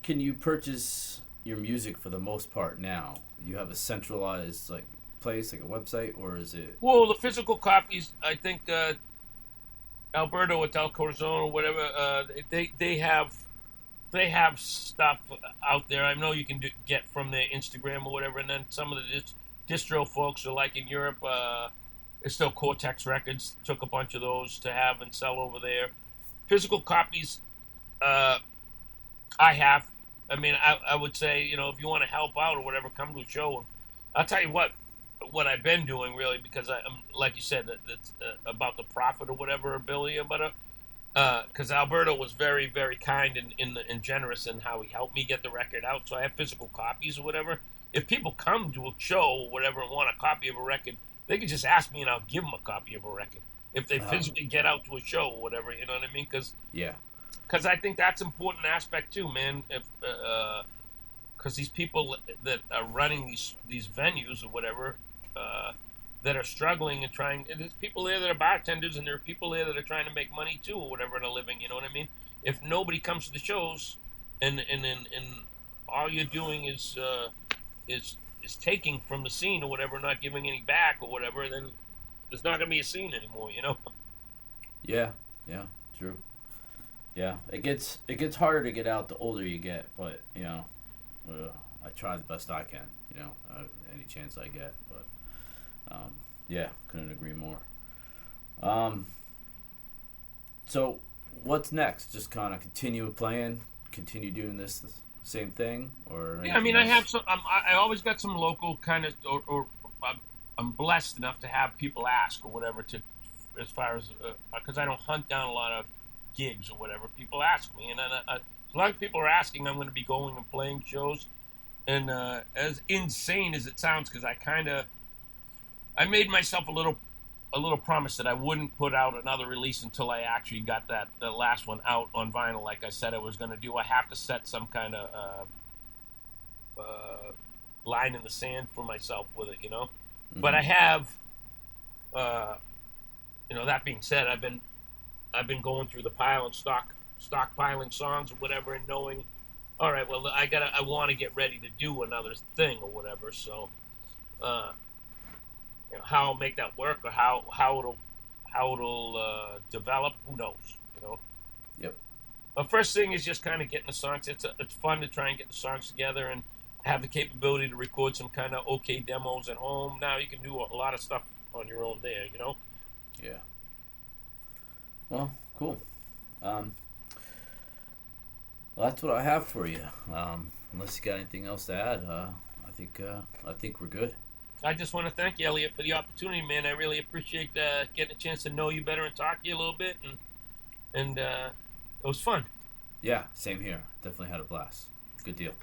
can you purchase your music for the most part now? You have a centralized place, like a website, or is it? Well, the physical copies, I think Alberto or Del Corazon or whatever, they have stuff out there. I know you can get from their Instagram or whatever, and then some of the distro folks are like in Europe. It's still Cortex Records took a bunch of those to have and sell over there. Physical copies, I have. I mean, I would say, if you want to help out or whatever, come to a show. I'll tell you what I've been doing, really, because I'm, like you said, that's about the profit or whatever, Billy, but because Alberto was very, very kind and generous in how he helped me get the record out. So I have physical copies or whatever. If people come to a show or whatever and want a copy of a record, they can just ask me and I'll give them a copy of a record. If they physically get out to a show or whatever, you know what I mean? Because I think that's an important aspect too, man. Because these people that are running these venues or whatever, that are struggling and trying, and there's people there that are bartenders, and there are people there that are trying to make money too or whatever in a living. You know what I mean? If nobody comes to the shows, and all you're doing is taking from the scene or whatever, not giving any back or whatever, then there's not going to be a scene anymore. You know? Yeah. True. Yeah, it gets harder to get out the older you get, but I try the best I can, any chance I get, but couldn't agree more. So what's next? Just kind of continue playing, continue doing the same thing, or I mean, else? I have some. I always got some local kind of, or I'm blessed enough to have people ask or whatever as far as because I don't hunt down a lot of gigs or whatever. People ask me, and as long as people are asking, I'm going to be going and playing shows. And as insane as it sounds, because I made myself a little promise that I wouldn't put out another release until I actually got the last one out on vinyl, like I said I was going to do. I have to set some kind of line in the sand for myself with it, Mm-hmm. But I have, that being said, I've been going through the pile and stockpiling songs or whatever, and knowing, all right, well, I want to get ready to do another thing or whatever. So, how I'll make that work or how it'll develop, who knows, Yep. But first thing is just kind of getting the songs. It's fun to try and get the songs together and have the capability to record some kind of okay demos at home. Now you can do a lot of stuff on your own there, Yeah. Well, cool. Well, that's what I have for you. Unless you got anything else to add, I think we're good. I just want to thank you, Elliot, for the opportunity, man. I really appreciate getting a chance to know you better and talk to you a little bit, and it was fun. Yeah, same here. Definitely had a blast. Good deal.